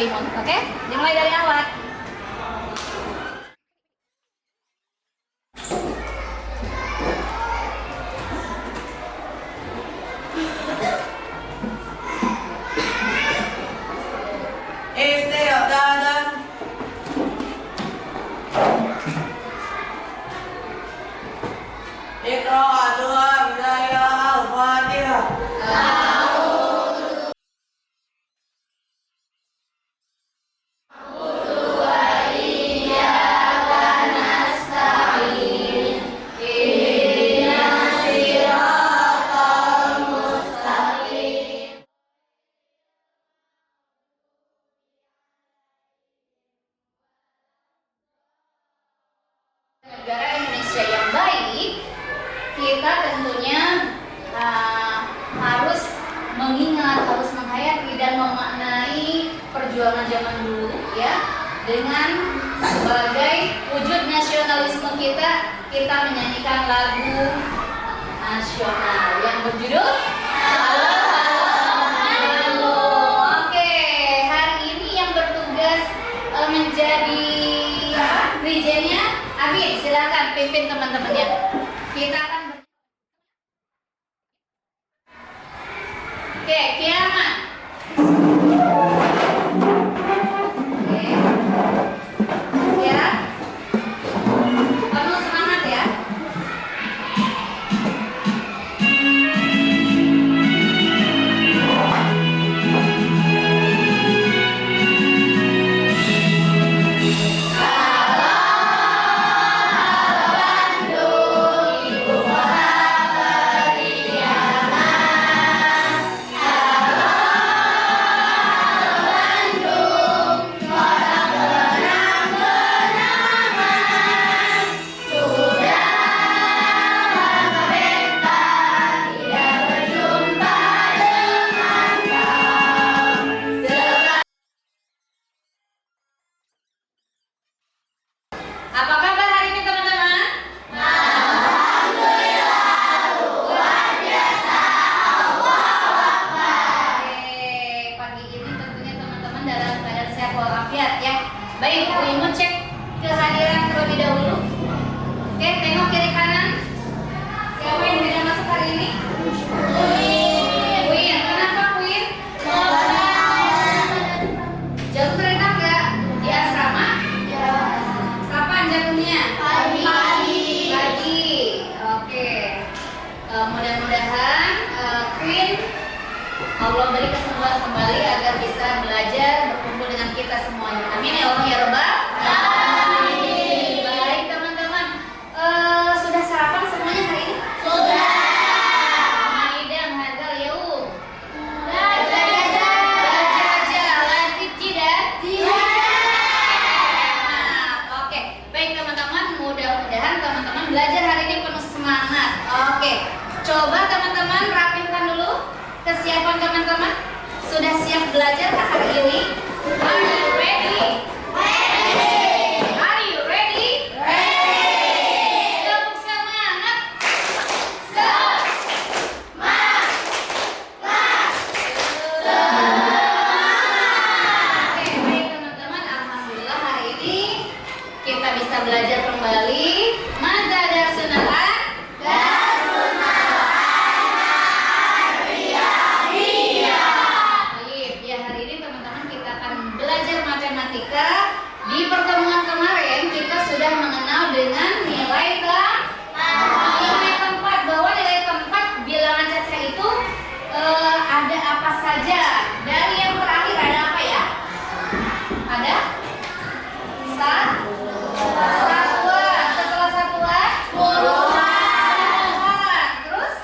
Imun. Oke? Dimulai dari awal. Negara Indonesia yang baik, kita tentunya harus mengingat, harus menghayati dan memaknai perjuangan zaman dulu ya, dengan sebagai wujud nasionalisme kita menyanyikan lagu nasional yang berjudul Halo Halo. Oke, hari ini yang bertugas menjadi Rijennya Abi, silakan pimpin teman-temannya. Kita akan Oke, kiamat. Oke. Siap? Penuh semangat ya. Apa kabar hari ini teman-teman? Alhamdulillah, luar biasa. Oke, pagi ini tentunya teman-teman dalam keadaan sehat walafiat ya. Baik, Bu Imun cek kehadiran terlebih dahulu. Oke, tengok kiri kanan. Siapa yang tidak masuk hari ini? Queen. Kenapa Queen? Jatuh kereta nggak di asrama? Kapan jatuhnya? Pagi. Oke. Mudah-mudahan Queen Allah beri kesembuhan kembali agar bisa belajar berkumpul dengan kita semuanya. Amin ya Allah ya Rabbal alamin. Baik teman-teman, sudah sarapan semuanya hari ini? Sudah. Maidam hadal yaum. Belajar lanjut tidak? Oke, baik teman-teman, mudah-mudahan teman-teman belajar hari ini penuh semangat. Oke, coba teman-teman rapihkan dulu kesiapan teman-teman. Sudah siap belajar kah hari ini? Are you ready? Ready. Are you ready? Ready. Tepuk semangat. Semangat. Oke, baik teman-teman, alhamdulillah hari ini kita bisa belajar kembali. Mada darsunal Di pertemuan kemarin kita sudah mengenal dengan nilai keempat, bahwa nilai keempat bilangan caca itu ada apa saja. Dari yang terakhir ada apa ya? Ada satuan. Setelah satuan puluhan. Terus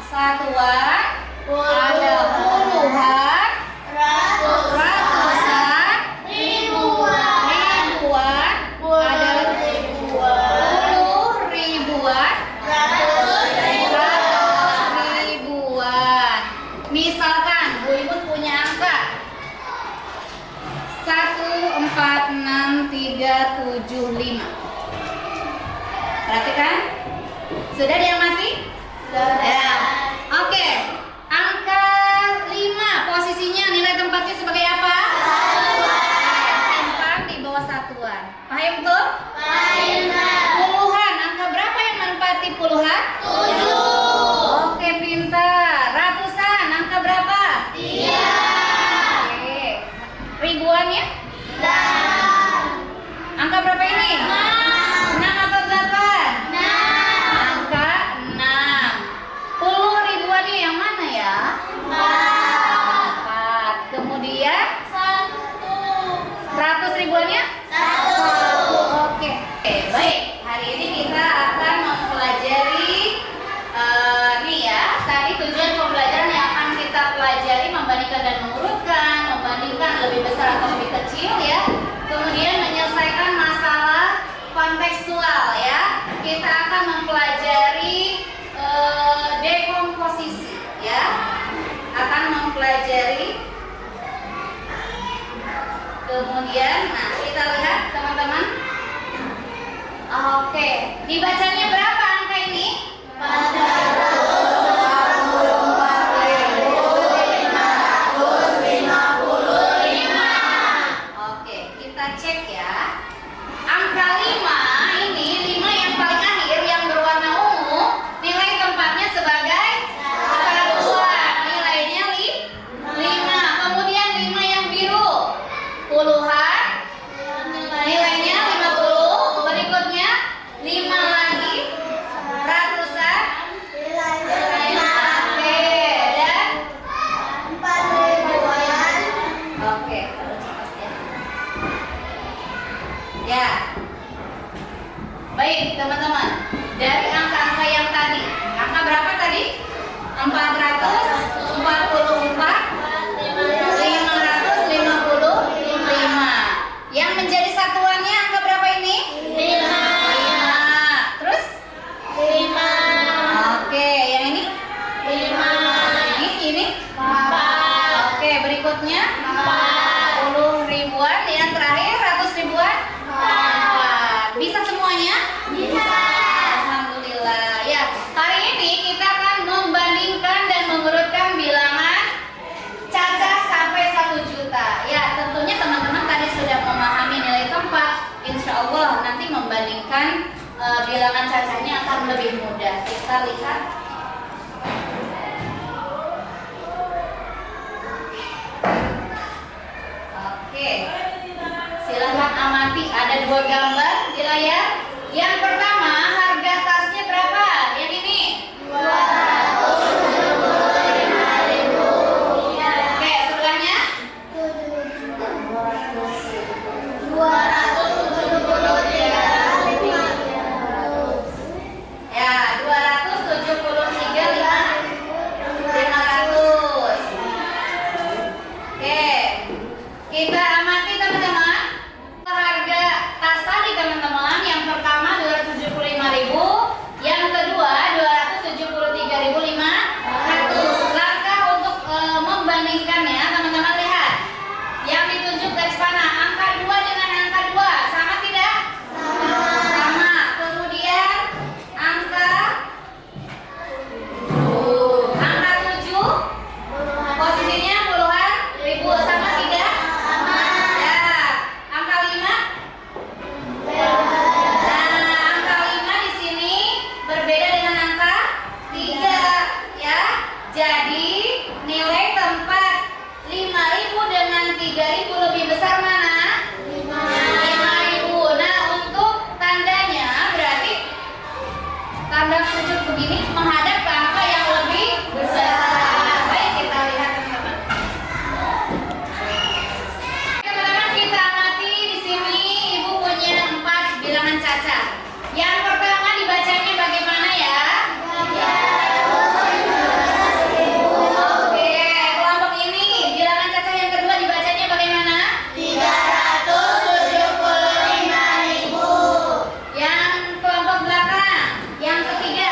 satuan ada puluhan, ratusan, ribuan, ada puluh ribuan, ratus ribuan. Misalkan Bu Imun punya angka 146,375. Perhatikan, sudah diamati? Sudah. Oke, angka 5 posisinya Puluhan? 7. Oke, pintar. Ratusan, angka berapa? 3. Oke. Ribuannya? 6. Angka berapa ini? 6 atau 8? 6. Angka 6. 10 ribuannya yang mana ya? 4. Kemudian? 100 ribuannya? 1. Oke. Baik. Hari ini kita akan mempelajari nih ya. Tadi tujuan pembelajaran yang akan kita pelajari membandingkan dan mengurutkan, membandingkan lebih besar atau lebih kecil ya. Kemudian menyelesaikan masalah kontekstual ya. Kita akan mempelajari dekomposisi ya. Akan mempelajari. Kemudian, nah kita lihat teman-teman. Oke, dibacanya berapa angka ini? 444.555. Oke, kita cek ya. Angka 5 ini, 5 yang paling akhir yang berwarna ungu, nilai tempatnya sebagai satuan. Nilainya 5. Kemudian 5 yang biru, puluhan, nilainya 50. Berikutnya 5 lagi, ratusan, nilainya oke, dan 4 ribuan. Oke, ya. Baik teman-teman, dari angka-angka yang tadi, angka berapa tadi? 444, 555. Yang menjadi satuannya angka berapa ini? 5. Terus? 5. Oke, yang ini? 5. Ini? 4. Oke, berikutnya? 40 ribuan. Yang terakhir 100 ribuan? 4. Bisa semuanya? Bisa. Alhamdulillah. Ya, hari ini kita akan membandingkan dan mengurutkan bilangan cacah sampai 1 juta. Ya, tentunya teman-teman tadi sudah memahami nilai tempat. Insya Allah nanti membandingkan bilangan cacahnya akan lebih mudah. Kita lihat. Oke, silahkan amati. Ada 2 gambar di layar. Yang pertama, harga tasnya berapa? Yang ini? 275.000. Oke, sebelahnya? 273.500. Ya, 273.500. Oke, kita amati teman-teman. Harga tas tadi teman-teman, yang pertama 275.000, yang kedua 273.500. Langkah untuk membandingkannya teman-teman lihat. Yang ditunjuk garis panah, angka 2 dengan angka 2 sama tidak? Sama. Kemudian angka 7, posisinya puluhan ribu sama tidak? Sama. Ya. Angka 5? Nah, angka 5 di sini berbeda dengan angka 3 ya. Jadi nilai tempat 5.000 dengan 3.000 lebih besar mana? 5.000. Nah, untuk tandanya berarti tanda sujud begini menghadap ke angka yang lebih besar. Baik, kita lihat teman-teman. Teman-teman, kita amati di sini Ibu punya 4 bilangan cacah. Yang pertama dibacanya bagaimana ya? Oke, kelompok ini bilangan cacah yang kedua dibacanya bagaimana? 375.000. Yang kelompok belakang, yang ketiga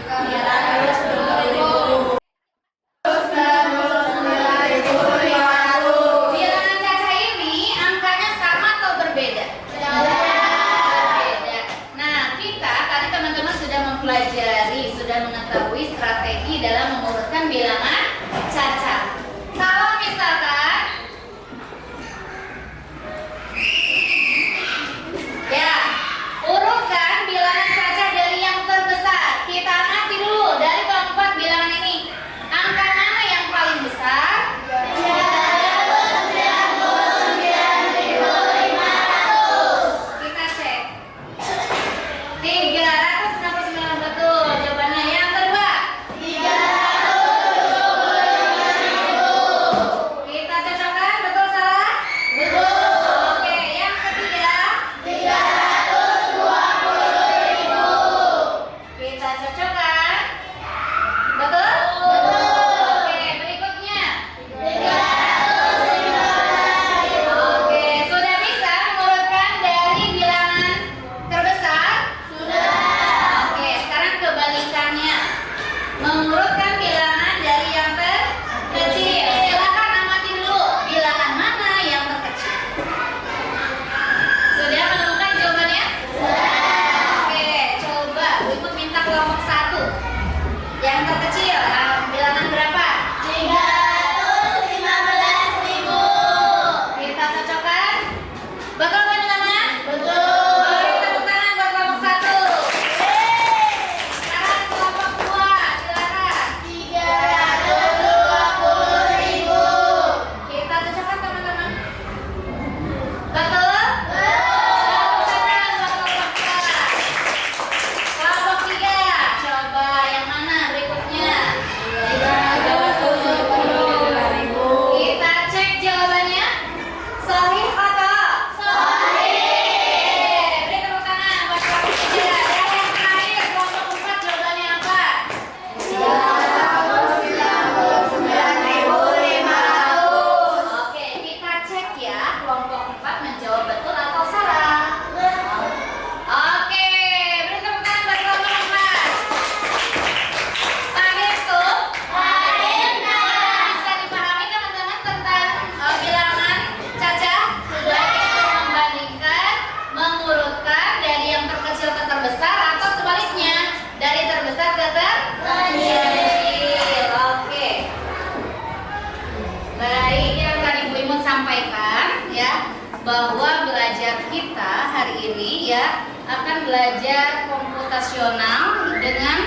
310.000. Bilangan cacah ini angkanya sama atau berbeda? Berbeda. Nah, kita tadi teman-teman sudah mempelajari, sudah mengetahui strategi dalam mengurutkan bilangan cacah. Kalau misalkan ya, urutkan bilangan cacah dari yang terbesar. Cocok kan? Betul? Betul. Oke, berikutnya. 315. Oke, sudah bisa mengurutkan dari bilangan terbesar? Sudah. Oke, sekarang kebalikannya. Mengurutkan bilangan dari yang terkecil. Silakan amati dulu bilangan mana yang terkecil. Sudah menemukan jawabannya? Oke, coba Ibu minta kelompok 1. Yang terkecil, bilangan berapa? 315.000. Kita cocokkan? Betul kan teman-teman? Betul. Beri tepuk tangan buat kelompok 1. Sekarang kelompok 2, silakan. 320.000. Kita cocokkan teman-teman? Betul? Kelompok 3, coba yang mana berikutnya? 372.000. Kita cek jawabannya. Sahih atau? Sahih. Beri tepuk tangan buat kelompok 3. Dan yang terakhir kelompok 4, jawabannya apa? 399.500. Oke, kita cek ya kelompok 4 menjawab betul atau salah. Oke, beri tepuk tangan buat kelompok 4. Paham tuh? Bisa dipahami teman-teman tentang bilangan Caca? Sudah. Membandingkan, mengurutkan dari yang terkecil ke terbesar atau sebaliknya dari terbesar ke terkecil. Oke. Baik, yang tadi Bu Imut sampaikan ya, bahwa belajar kita hari ini ya akan belajar komputasional dengan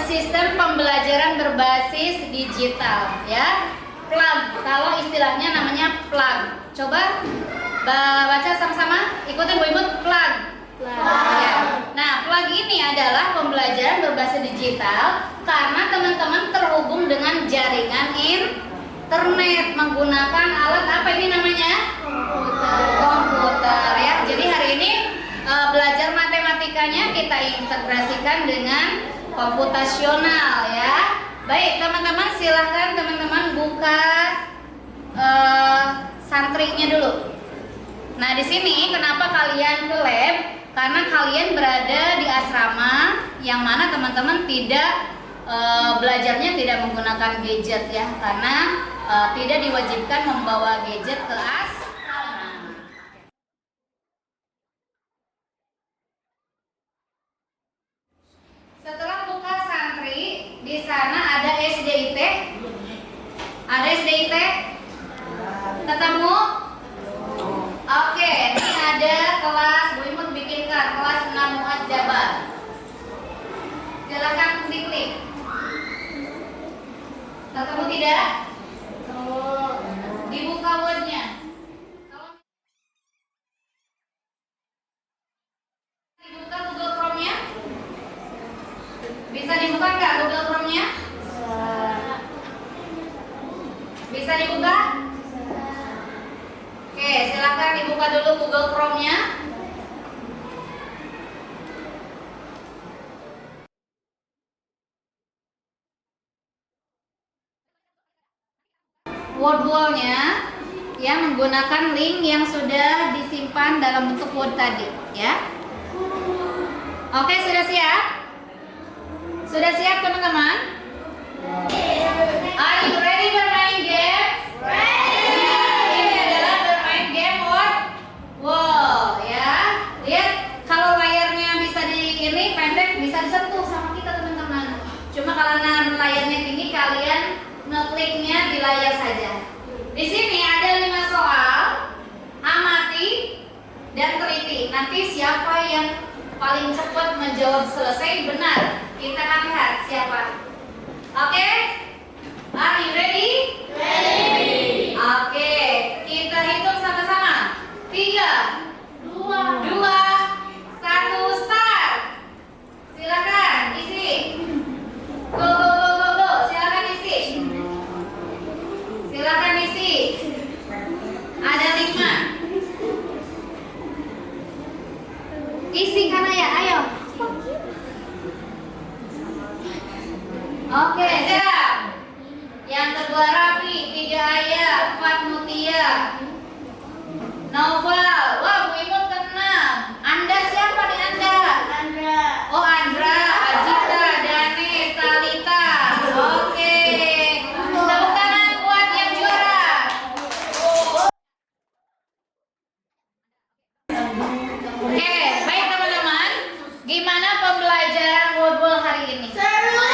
sistem pembelajaran berbasis digital ya. Plug, kalau istilahnya namanya plug. Coba baca sama-sama, ikutin Bu Imut, plug. Ya. Nah, plug ini adalah pembelajaran berbasis digital karena teman-teman terhubung dengan jaringan internet menggunakan alat apa ini namanya? Komputer ya. Jadi hari ini belajar matematikanya kita integrasikan dengan komputasional ya. Baik teman-teman, silahkan teman-teman buka santrinya dulu. Nah di sini kenapa kalian ke lab? Karena kalian berada di asrama yang mana teman-teman tidak belajarnya tidak menggunakan gadget ya, karena tidak diwajibkan membawa gadget ke asrama. Setelah buka santri, di sana ada SDIT. Ada SDIT? Ketemu? Oke, ini ada kelas Bu Imut bikinkan kelas 6 muhadzabah. Silakan diklik. Ketemu tidak? Dibuka Word-nya. Dibuka Google Chrome-nya? Bisa dibuka nggak Google Chrome-nya? Bisa dibuka? Oke, silakan dibuka dulu Google Chrome-nya. Word wall-nya yang menggunakan link yang sudah disimpan dalam bentuk Word tadi, ya. Oke, sudah siap? Sudah siap teman-teman? Are you ready bermain game? Ready. Ini adalah bermain game Word wall, ya. Lihat kalau layarnya bisa ini pendek bisa disentuh sama kita teman-teman. Cuma kalau layarnya tinggi kalian ngekliknya di layar saja. Di sini ada 5 soal, amati dan teliti. Nanti siapa yang paling cepat menjawab selesai benar, kita akan lihat siapa. Oke? Are you ready? Ready. Oke, kita hitung sama-sama. 3, 2, 1, start. Silakan isi. Go go go go go. Silakan isi. Silakan isi. Ada 5. Isi kan ya, ayo. Oke, siap. Yang kedua Rapi, 3 Ayah, 4 Mutia, Noval. Wah, Bu Imut ke-6. Anda siapa nih Anda? Andra. Oh, Andra, Ajita, Dani, Talita. Oke. Tepuk tangan buat yang juara. Oke, baik teman-teman. Gimana pembelajaran wordball hari ini? Seru.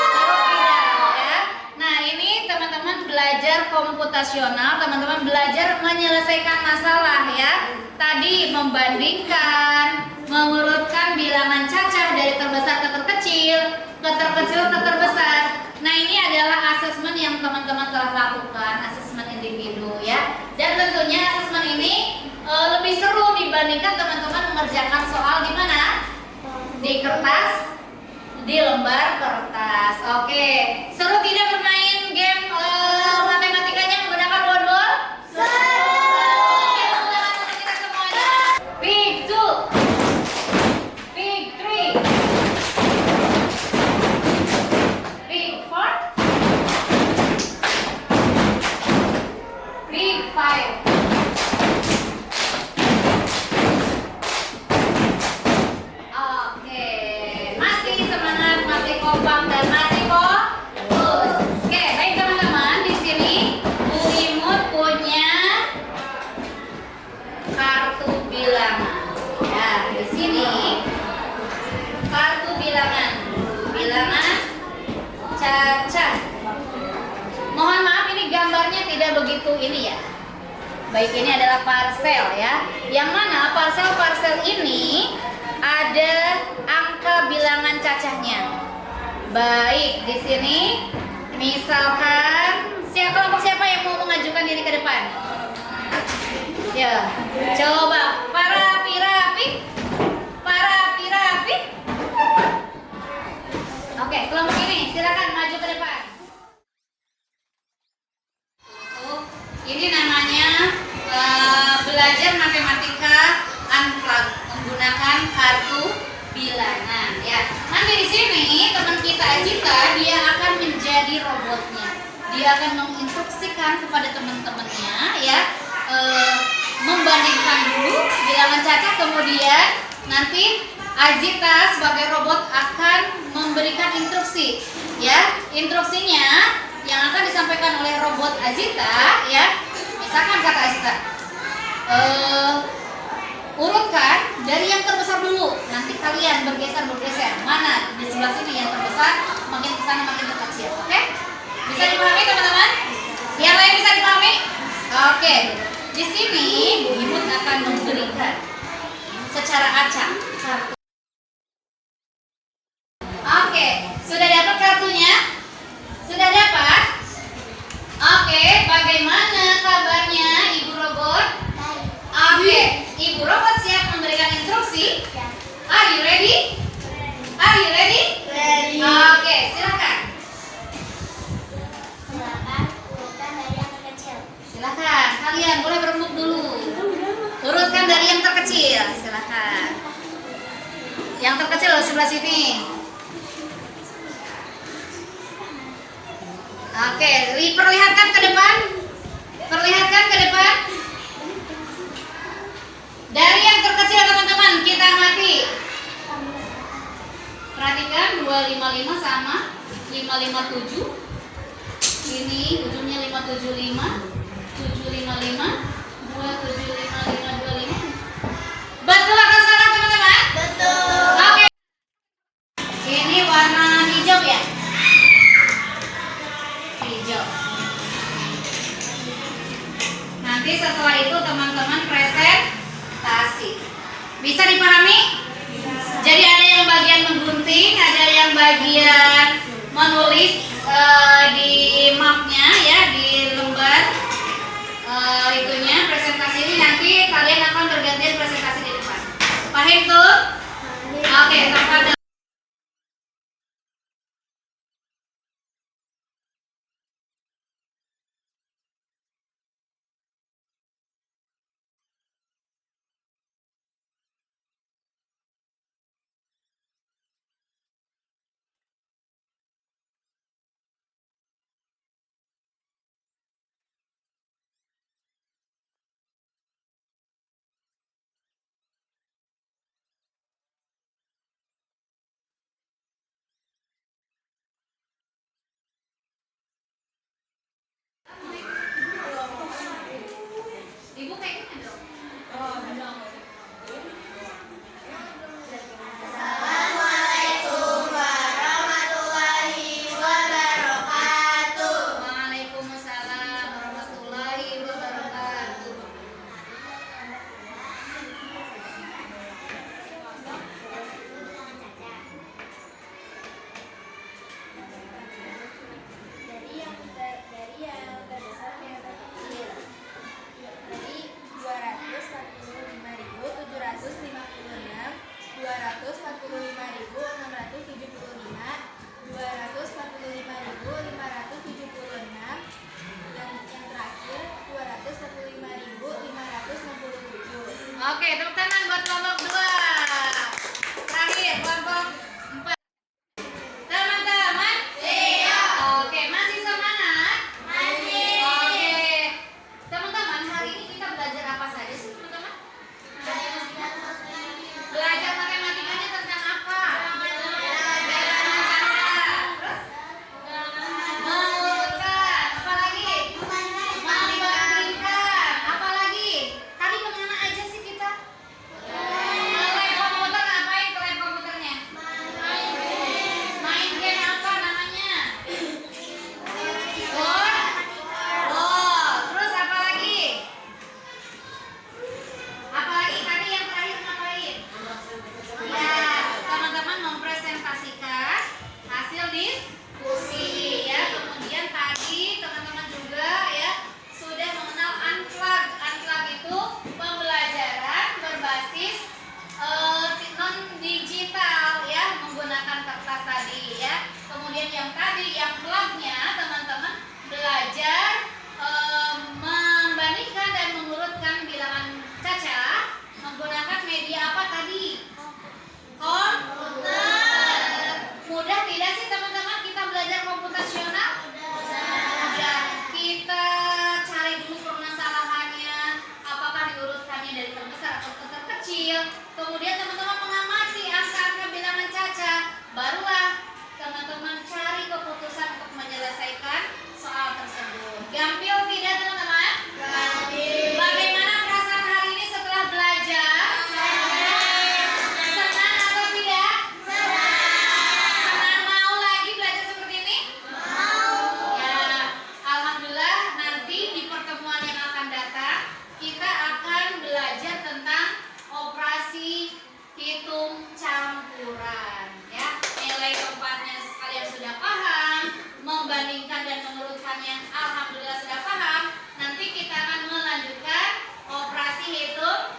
Tidak, ya. Nah, ini teman-teman belajar komputasional, teman-teman belajar menyelesaikan masalah ya. Tadi membandingkan, mengurutkan bilangan cacah dari terbesar ke terkecil, ke terkecil ke terbesar. Nah, ini adalah asesmen yang teman-teman telah lakukan, asesmen individu ya. Dan tentunya asesmen ini lebih seru dibandingkan teman-teman mengerjakan soal di mana? Di kertas, di lembar kertas. Oke, seru tidak bermain game matematikanya menggunakan wordball? Seru. Oke, tepuk tangan untuk kita semuanya. Big 2, Big 3, Big 4, Big 5. Oke, masih semangat, masih kompak dan masih fokus. Oke, baik teman-teman, di sini Bu Imut punya kartu bilangan. Ya, di sini kartu bilangan, bilangan cacah. Mohon maaf ini gambarnya tidak begitu ini ya. Baik, ini adalah parsel ya. Yang mana parsel-parsel ini ada angka bilangan cacahnya. Baik, di sini misalkan kelompok siapa yang mau mengajukan diri ke depan? Ya, coba para rapi-rapi. Para rapi-rapi. Oke, kelompok ini silakan maju ke depan. Ini namanya belajar matematika unplugged menggunakan kartu bilangan ya. Nanti di sini teman kita Azita dia akan menjadi robotnya. Dia akan menginstruksikan kepada teman-temannya ya, membandingkan dulu bilangan cacah, kemudian nanti Azita sebagai robot akan memberikan instruksi ya. Instruksinya yang akan disampaikan oleh robot Azita ya. Misalkan kata Azita, urutkan dari yang terbesar dulu. Nanti kalian bergeser mana di sebelah sini yang terbesar, makin ke sana makin terkecil. Oke? Bisa dipahami teman-teman? Yang lain bisa dipahami? Oke. Di sini Bu Imut akan memberikan secara acak kartu. Oke, sudah dapat kartunya? Sudah dapat? Oke, bagaimana kabarnya Ibu Robot? Oke, Ibu Robot siap memberikan instruksi? Are you ready? Are you ready? Ready. Oke, silakan. Silakan urutkan dari yang terkecil. Silakan, kalian boleh berembuk dulu. Urutkan dari yang terkecil, silakan. Yang terkecil sebelah sini. Oke, diperlihatkan ke depan. Perlihatkan ke depan. Dari yang terkecil teman-teman, kita amati. Perhatikan 255 sama 557. Ini ujungnya 575, 755, 275, 525. Betul atau salah teman-teman? Betul. Oke. Ini warna hijau ya? Hijau. Nanti setelah itu teman-teman presentasi. Bisa dipahami? Jadi ada yang bagian menggunting, ada yang bagian menulis di mapnya ya, di lembar itunya presentasi ini. Nanti kalian akan bergantian presentasi di depan. Paham tuh? Oke, tanpa ya. Kemudian yang tadi yang kelamnya teman-teman belajar membandingkan dan mengurutkan bilangan caca menggunakan media apa tadi? Komputer. Mudah tidak sih teman-teman kita belajar komputasional? Mudah. Kita cari dulu permasalahannya, apakah diurutkannya dari terbesar atau terkecil. Kemudian teman-teman mengamati angka-angka bilangan caca, barulah teman-teman cari keputusan untuk menyelesaikan soal tersebut. Gampil tidak teman-teman? Gampil. Bagaimana perasaan hari ini setelah belajar? Senang atau tidak? Senang. Mau lagi belajar seperti ini? Mau. Ya, alhamdulillah nanti di pertemuan yang akan datang kita akan belajar tentang operasi hitung campuran. Ya, nilai tempatnya kalian sudah paham, membandingkan dan mengurutkannya alhamdulillah sudah paham. Nanti kita akan melanjutkan operasi hitung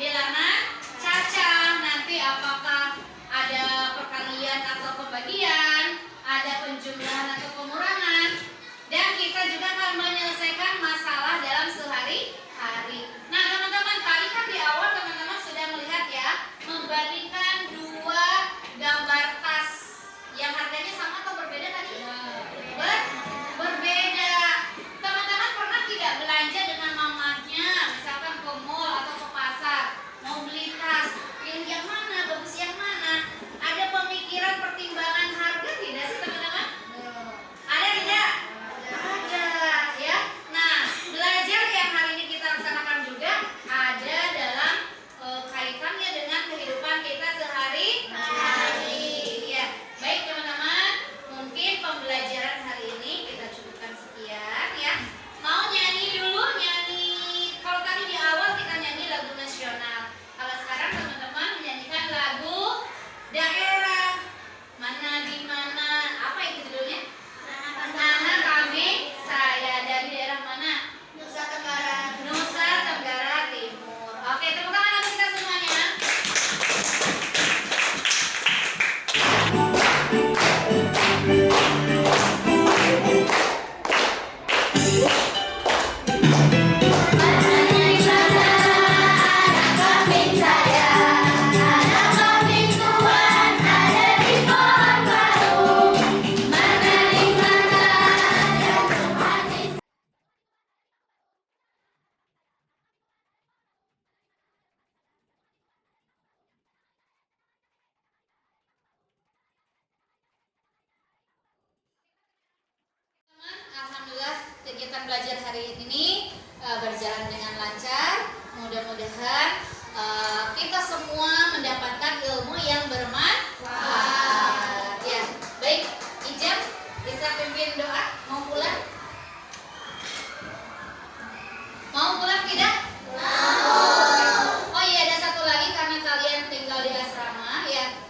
bilangan caca. Nanti apakah ada perkalian atau pembagian, ada penjumlahan atau pengurangan, dan kita juga akan menyelesaikan masalah dalam sehari-hari. Nah teman-teman, tadi kan di awal teman-teman sudah melihat ya, membandingkan dua gambar tas yang harganya sama atau berbeda tadi? Berbeda. Teman-teman pernah tidak belanja dengan mamahnya, misalkan ke mall atau ke pasar, mau beli tas, pilih yang mana, bagus yang mana? Ada pemikiran pertimbangan harga tidak sih teman-teman? Ada tidak? Ada ya. Nah, belajar yang hari ini kita laksanakan juga ada dalam kaitannya dengan kehidupan kita sehari-hari. Ya, baik teman-teman, mungkin pembelajaran hari ini kita cukupkan sekian ya. Mau nyanyi dulu, nyanyi. Kalau tadi di awal kita nyanyi lagu nasional. Kalau sekarang teman-teman menyanyikan lagu daerah. Mana di mana? Apa itu judulnya? Anak kambing saya. Dari daerah mana? Nusa Tenggara. Nusa Tenggara Timur. Oke, tepuk tangan untuk kita semuanya. Alhamdulillah kegiatan belajar hari ini berjalan dengan lancar. Mudah-mudahan kita semua mendapatkan ilmu yang bermanfaat. Ya, baik. Ijab bisa pimpin doa. Mau pulang? Mau pulang tidak? Mau. Oh iya, ada satu lagi karena kalian tinggal di asrama ya.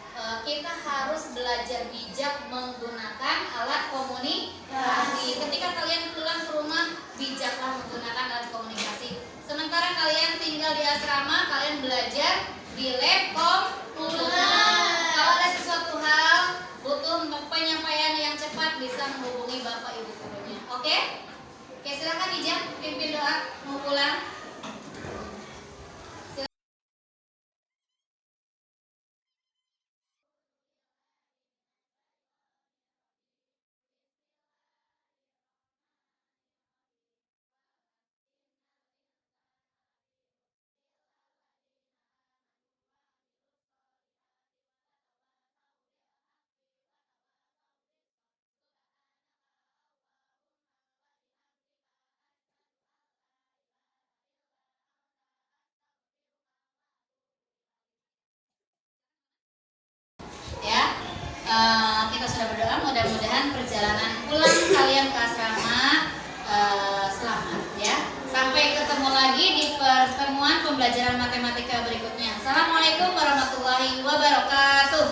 Kita harus belajar bijak menggunakan alat komunikasi. Ketika kalian pulang ke rumah, bijaklah menggunakan alat komunikasi. Sementara kalian tinggal di asrama, kalian belajar di lab komputer. Kalau ada sesuatu hal butuh penyampaian yang cepat, bisa menghubungi bapak ibu gurunya. Oke? Oke, silakan Ijam pimpin doa mau pulang. Kita sudah berdoa, mudah-mudahan perjalanan pulang kalian ke asrama selamat ya. Sampai ketemu lagi di pertemuan pembelajaran matematika berikutnya. Assalamualaikum warahmatullahi wabarakatuh.